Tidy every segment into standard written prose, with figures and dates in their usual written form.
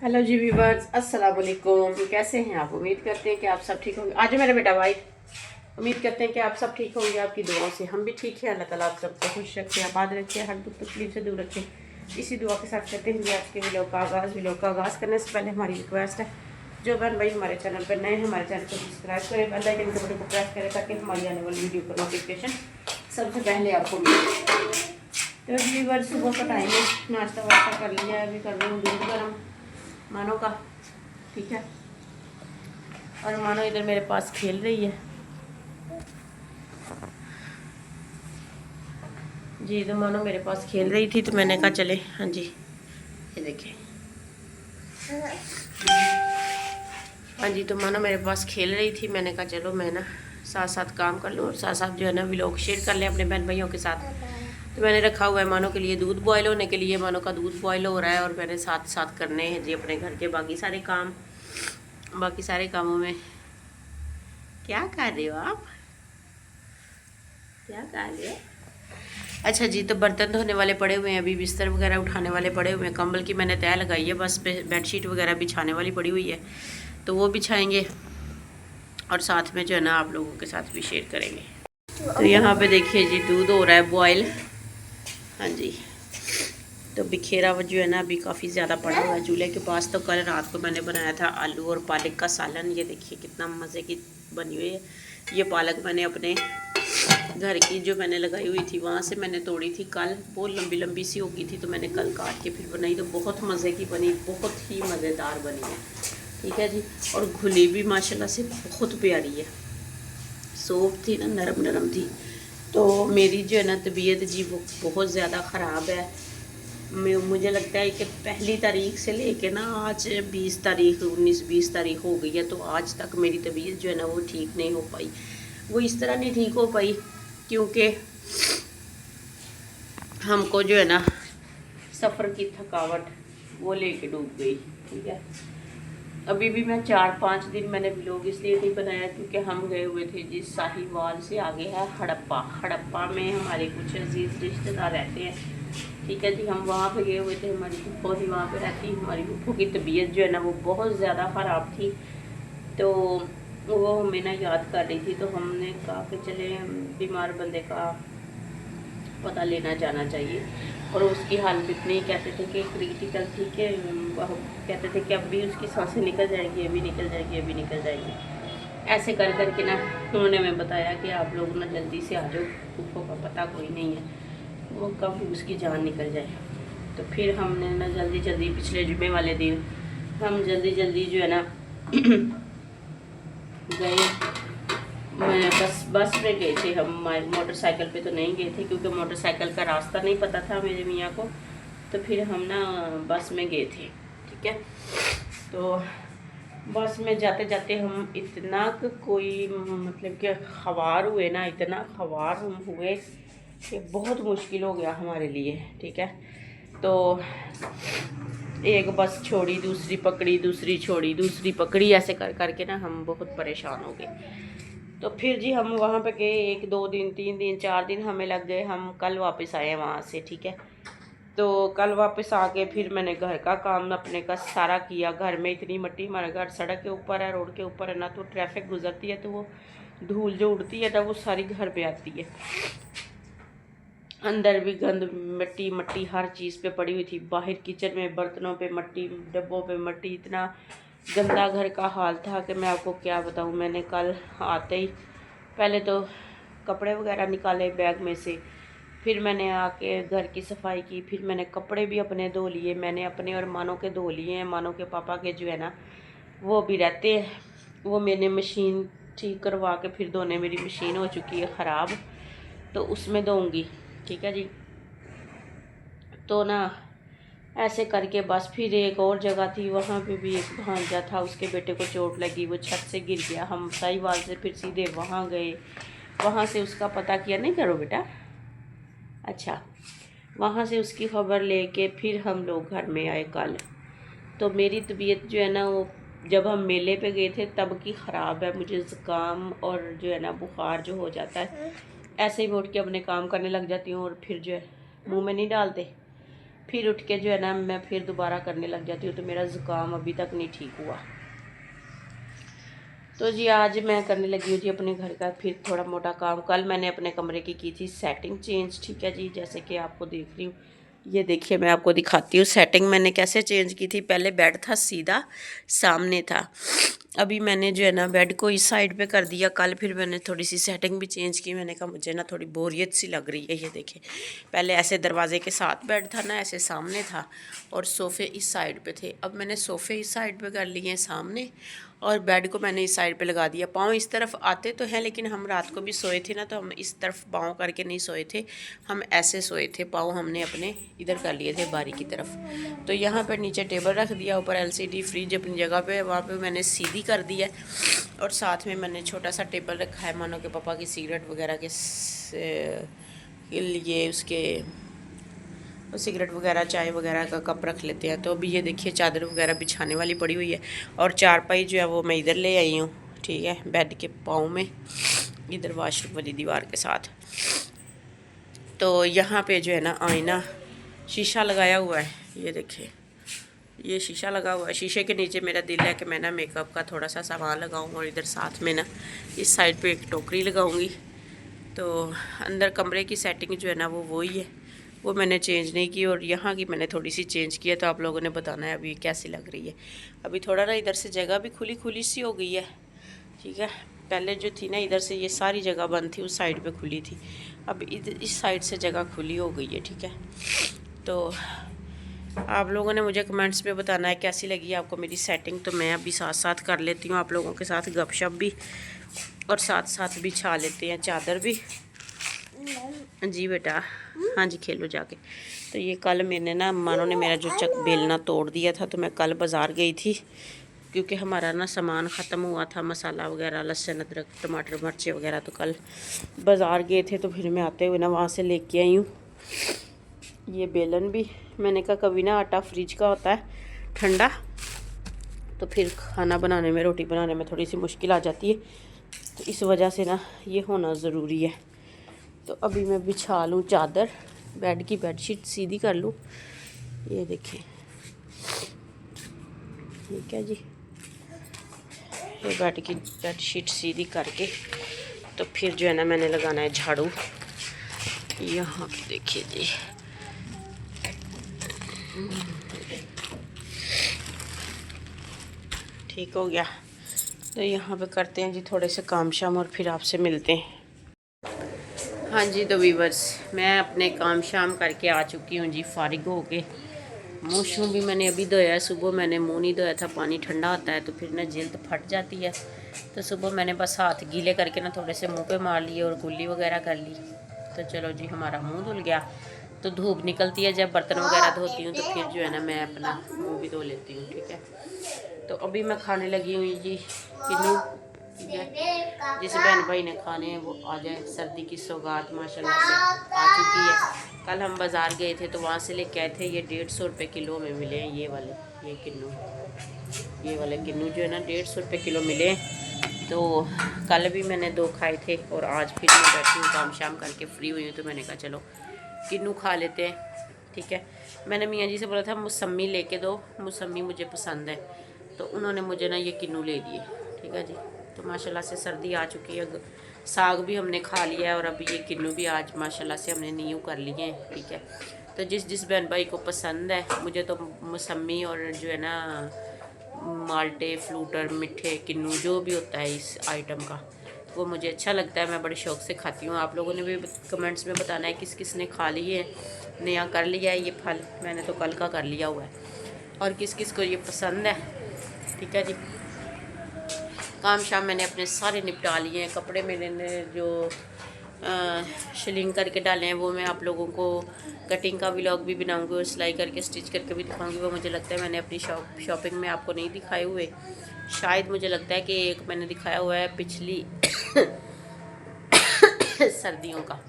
Hello जी viewers, अस्सलाम वालेकुम। कैसे हैं आप? उम्मीद करते हैं कि आप सब ठीक होंगे। आज मेरा बेटा भाई, उम्मीद करते हैं कि आप सब ठीक होंगे। आपकी दुआओं से हम भी ठीक हैं। अल्लाह ताला आप सबको खुश रखे, आबाद रखे, हर दुख तकलीफ से दूर रखे। इसी दुआ के साथ करते हैं आज के वीडियो का आगाज़ करने से पहले हमारी रिक्वेस्ट है, जो बहन भाई हमारे चैनल पर नए हैं, हमारे चैनल को सब्सक्राइब करें, बेल आइकन के बटन को प्रेस करें ताकि हमारी आने वाली वीडियो का नोटिफिकेशन सबसे पहले आपको मिले। तो व्यूवर्स, सुबह का टाइम है, नाश्ता वास्ता कर लिया है। अभी कर रही हूँ दूध गर्म मानो का, ठीक है। और मानो इधर मेरे पास खेल रही है जी। तो मानो मेरे पास खेल रही थी तो मैंने कहा चले, हाँ जी ये देखें, हाँ जी। तो मानो मेरे पास खेल रही थी, मैंने कहा चलो मैं ना साथ साथ काम कर लूँ और साथ साथ जो है ना व्लॉग शेयर कर लें अपने बहन भाइयों के साथ। तो मैंने रखा हुआ है मानो के लिए दूध बॉयल होने के लिए। मानो का दूध बॉयल हो रहा है और मैंने साथ साथ करने हैं जी अपने घर के बाकी सारे काम। बाकी सारे कामों में क्या कर रहे हो आप? क्या कर रहे हो? अच्छा जी, तो बर्तन धोने वाले पड़े हुए हैं, अभी बिस्तर वगैरह उठाने वाले पड़े हुए हैं, कंबल की मैंने तय लगाई है, बस बेडशीट वगैरह बिछाने वाली पड़ी हुई है तो वो बिछाएंगे और साथ में जो है ना आप लोगों के साथ भी शेयर करेंगे। तो यहाँ पे देखिए जी दूध हो रहा है बॉयल, हाँ जी। तो बिखेरा हुआ जो है ना अभी काफ़ी ज़्यादा पड़ा हुआ है चूल्हे के पास। तो कल रात को मैंने बनाया था आलू और पालक का सालन, ये देखिए कितना मज़े की बनी हुई है। ये पालक मैंने अपने घर की जो मैंने लगाई हुई थी वहाँ से मैंने तोड़ी थी कल, बहुत लंबी लंबी सी हो गई थी तो मैंने कल काट के फिर बनाई, तो बहुत मज़े की बनी, बहुत ही मज़ेदार बनी है, ठीक है जी। और घुली भी माशाल्लाह से बहुत प्यारी है, सॉफ्ट थी ना, नरम नरम थी। तो मेरी जो है ना तबीयत जी वो बहुत ज़्यादा ख़राब है। मुझे लगता है कि पहली तारीख से लेके ना आज 20 तारीख 19-20 तारीख हो गई है, तो आज तक मेरी तबीयत जो है ना वो ठीक नहीं हो पाई। वो इस तरह नहीं ठीक हो पाई क्योंकि हमको जो है ना सफ़र की थकावट वो लेके डूब गई, ठीक है। अभी भी मैं 4-5 दिन मैंने व्लॉग इसलिए नहीं बनाया क्योंकि हम गए हुए थे जी साहिवाल से आगे है हड़प्पा। हड़प्पा में हमारे कुछ अजीज़ रिश्तेदार रहते हैं, ठीक है जी। हम वहाँ पे गए हुए थे, हमारी फूफो भी वहाँ पे रहती। हमारी फूफो की तबीयत जो है ना वो बहुत ज़्यादा ख़राब थी, तो वो हमें ना याद कर रही थी, तो हमने कहा कि चले बीमार बंदे का पता लेना जाना चाहिए। और उसकी हालत इतनी कहते थे कि क्रिटिकल थी कि कहते थे कि अब भी उसकी सांसें निकल जाएगी, अभी निकल जाएगी, अभी निकल जाएगी। ऐसे कर कर के ना उन्होंने हमें बताया कि आप लोग ना जल्दी से आ जाओ, फूफो का पता कोई नहीं है, वो कब उसकी जान निकल जाए। तो फिर हमने ना जल्दी जल्दी पिछले जुम्मे वाले दिन हम जल्दी जल्दी जो है ना गए। मैं बस में गए थे हम, मोटरसाइकिल पे तो नहीं गए थे क्योंकि मोटरसाइकिल का रास्ता नहीं पता था मेरे मियाँ को। तो फिर हम ना बस में गए थे, ठीक है। तो बस में जाते जाते हम इतना कोई मतलब कि ख़वार हुए ना, इतना ख़वार हम हुए कि बहुत मुश्किल हो गया हमारे लिए, ठीक है। तो एक बस छोड़ी, दूसरी पकड़ी, दूसरी छोड़ी, दूसरी पकड़ी, ऐसे कर करके ना हम बहुत परेशान हो गए। तो फिर जी हम वहाँ पे गए, 1-2 दिन 3 दिन 4 दिन हमें लग गए। हम कल वापस आए वहाँ से, ठीक है। तो कल वापस आके फिर मैंने घर का काम अपने का सारा किया। घर में इतनी मिट्टी, हमारा घर सड़क के ऊपर है, रोड के ऊपर है ना, तो ट्रैफिक गुजरती है तो वो धूल जो उड़ती है ना वो सारी घर पे आती है। अंदर भी गंद, मिट्टी मिट्टी हर चीज़ पे पड़ी हुई थी। बाहर किचन में बर्तनों पे मिट्टी, डब्बों पे मिट्टी, इतना गंदा घर का हाल था कि मैं आपको क्या बताऊं। मैंने कल आते ही पहले तो कपड़े वगैरह निकाले बैग में से, फिर मैंने आके घर की सफाई की, फिर मैंने कपड़े भी अपने धो लिए। मैंने अपने और मानो के धो लिए हैं। मानो के पापा के जो है ना वो भी रहते हैं, वो मैंने मशीन ठीक करवा के फिर धोने, मेरी मशीन हो चुकी है ख़राब, तो उसमें धोऊँगी, ठीक है जी। तो ना ऐसे करके बस फिर एक और जगह थी, वहाँ पे भी एक भांजा था, उसके बेटे को चोट लगी, वो छत से गिर गया। हम साहिवाल से फिर सीधे वहाँ गए, वहाँ से उसका पता किया। नहीं करो बेटा, अच्छा। वहाँ से उसकी खबर लेके फिर हम लोग घर में आए कल। तो मेरी तबीयत जो है ना वो जब हम मेले पे गए थे तब की ख़राब है। मुझे ज़ुकाम और जो है ना बुखार जो हो जाता है, ऐसे ही मैं उठ के अपने काम करने लग जाती हूँ और फिर जो है मुंह में नहीं डालते, फिर उठ के जो है ना मैं फिर दोबारा करने लग जाती हूँ, तो मेरा ज़ुकाम अभी तक नहीं ठीक हुआ। तो जी आज मैं करने लगी हूँ जी अपने घर का फिर थोड़ा मोटा काम। कल मैंने अपने कमरे की थी सेटिंग चेंज, ठीक है जी, जैसे कि आपको देख रही हूँ। ये देखिए मैं आपको दिखाती हूँ सेटिंग मैंने कैसे चेंज की थी। पहले बेड था सीधा सामने था, अभी मैंने जो है ना बेड को इस साइड पे कर दिया। कल फिर मैंने थोड़ी सी सेटिंग भी चेंज की। मैंने कहा मुझे ना थोड़ी बोरियत सी लग रही है। ये देखिए पहले ऐसे दरवाजे के साथ बेड था ना, ऐसे सामने था, और सोफ़े इस साइड पे थे। अब मैंने सोफ़े इस साइड पे कर लिए हैं सामने, और बेड को मैंने इस साइड पे लगा दिया। पाँव इस तरफ आते तो हैं, लेकिन हम रात को भी सोए थे ना, तो हम इस तरफ पाँव करके नहीं सोए थे, हम ऐसे सोए थे। पाँव हमने अपने इधर कर लिए थे बारी की तरफ। तो यहाँ पर नीचे टेबल रख दिया, ऊपर LCD फ्रिज अपनी जगह पे, वहाँ पे मैंने सीधी कर दिया। और साथ में मैंने छोटा सा टेबल रखा है, मानो कि पापा की सिगरेट वगैरह के लिए उसके सिगरेट वगैरह चाय वगैरह का कप रख लेते हैं। तो अभी ये देखिए चादर वगैरह बिछाने वाली पड़ी हुई है, और चारपाई जो है वो मैं इधर ले आई हूँ, ठीक है, बेड के पाँव में, इधर वाशरूम वाली दीवार के साथ। तो यहाँ पे जो है ना आईना शीशा लगाया हुआ है, ये देखिए ये शीशा लगा हुआ है। शीशे के नीचे मेरा दिल है कि मैं ना मेकअप का थोड़ा सा सामान लगाऊँ, और इधर साथ में ना इस साइड पे एक टोकरी लगाऊँगी। तो अंदर कमरे की सेटिंग जो है ना वो वही है, वो मैंने चेंज नहीं की, और यहाँ की मैंने थोड़ी सी चेंज की है। तो आप लोगों ने बताना है अभी कैसी लग रही है। अभी थोड़ा ना इधर से जगह भी खुली खुली सी हो गई है, ठीक है। पहले जो थी ना इधर से ये सारी जगह बंद थी, उस साइड पे खुली थी, अब इधर इस साइड से जगह खुली हो गई है, ठीक है। तो आप लोगों ने मुझे कमेंट्स में बताना है कैसी लगी आपको मेरी सेटिंग। तो मैं अभी साथ साथ कर लेती हूँ आप लोगों के साथ गपशप भी, और साथ साथ बिछा लेते हैं चादर भी। जी बेटा, हाँ जी खेलो जाके। तो ये कल मैंने ना मानो ने मेरा जो बेलना तोड़ दिया था, तो मैं कल बाज़ार गई थी, क्योंकि हमारा ना सामान ख़त्म हुआ था, मसाला वगैरह, लहसुन अदरक टमाटर मिर्ची वगैरह। तो कल बाज़ार गए थे, तो फिर मैं आते हुए ना वहाँ से लेके आई हूँ ये बेलन भी। मैंने कहा कभी ना आटा फ्रिज का होता है ठंडा, तो फिर खाना बनाने में, रोटी बनाने में थोड़ी सी मुश्किल आ जाती है, तो इस वजह से ना ये होना ज़रूरी है। तो अभी मैं बिछा लूँ चादर, बेड की बेडशीट सीधी कर लूँ। ये देखें, ठीक है जी, ये बेड की बेडशीट सीधी करके तो फिर जो है ना मैंने लगाना है झाड़ू। यहाँ देखिए जी, ठीक हो गया। तो यहाँ पे करते हैं जी थोड़े से काम शाम, और फिर आपसे मिलते हैं। हाँ जी, तो वीवर्स मैं अपने काम शाम करके आ चुकी हूँ जी, फारिग हो के। मुँह शूँ भी मैंने अभी धोया है, सुबह मैंने मुँह नहीं धोया था, पानी ठंडा होता है तो फिर ना जल्द फट जाती है। तो सुबह मैंने बस हाथ गीले करके ना थोड़े से मुँह पे मार लिए और कुल्ली वगैरह कर ली। तो चलो जी हमारा मुँह धुल गया। तो धूप निकलती है जब बर्तन वगैरह धोती हूँ, तो फिर जो है ना मैं अपना मुँह भी धो लेती हूँ, ठीक है। तो अभी मैं खाने लगी हुई जी किन्नू, ठीक है। जिस बहन भाई ने खाने हैं वो आ जाए। सर्दी की सौगात माशाल्लाह से आ चुकी है। कल हम बाज़ार गए थे तो वहाँ से लेके आए थे, ये 150 रुपये किलो में मिले हैं ये वाले, ये किन्नू, ये वाले किन्नू जो है ना 150 रुपये किलो मिले। तो कल भी मैंने 2 खाए थे, और आज फिर मैं बैठी हूँ काम शाम करके फ्री हुई हूँ, तो मैंने कहा चलो किन्नू खा लेते हैं, ठीक है। मैंने मियाँ जी से बोला था मौसमी लेके दो, मौसमी मुझे पसंद है, तो उन्होंने मुझे ना ये किन्नू ले दिए, ठीक है जी। तो माशाल्लाह से सर्दी आ चुकी है, साग भी हमने खा लिया है, और अभी ये किन्नू भी आज माशाल्लाह से हमने नींव कर लिए हैं, ठीक है। तो जिस बहन भाई को पसंद है, मुझे तो मौसमी और जो है ना माल्टे फ्लूटर मीठे किन्नू जो भी होता है इस आइटम का, वो मुझे अच्छा लगता है, मैं बड़े शौक़ से खाती हूँ। आप लोगों ने भी कमेंट्स में बताना है किस किस ने खा लिए है, नया कर लिया है ये फल। मैंने तो कल का कर लिया हुआ है, और किस किस को ये पसंद है, ठीक है जी। काम शाम मैंने अपने सारे निपटा लिए हैं। कपड़े मैंने जो शिलिंग करके डाले हैं वो मैं आप लोगों को कटिंग का व्लॉग भी बनाऊंगी, और सिलाई करके स्टिच करके भी दिखाऊंगी। वो मुझे लगता है मैंने अपनी शॉपिंग में आपको नहीं दिखाए हुए, शायद मुझे लगता है कि एक मैंने दिखाया हुआ है पिछली सर्दियों का,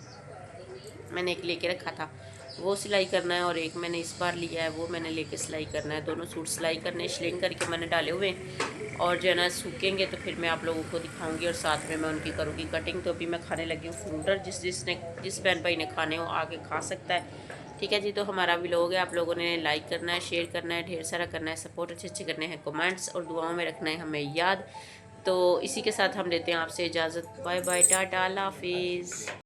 मैंने एक लेके रखा था, वो सिलाई करना है, और एक मैंने इस बार लिया है वो मैंने लेके सिलाई करना है। दोनों सूट सिलाई करने, शिलिंग करके मैंने डाले हुए, और जो है ना सूखेंगे तो फिर मैं आप लोगों को दिखाऊंगी, और साथ में मैं उनकी करूँगी कटिंग। तो अभी मैं खाने लगी हूँ फ्रूटर, जिस बहन भाई ने खाने हो आके खा सकता है। ठीक है जी, तो हमारा व्लॉग है, आप लोगों ने लाइक करना है, शेयर करना है, ढेर सारा करना है, सपोर्ट अच्छे अच्छे करने हैं, कमेंट्स और दुआओं में रखना है हमें याद। तो इसी के साथ हम लेते हैं आपसे इजाज़त। बाय बाय, टाटा, अल्लाह हाफिज़।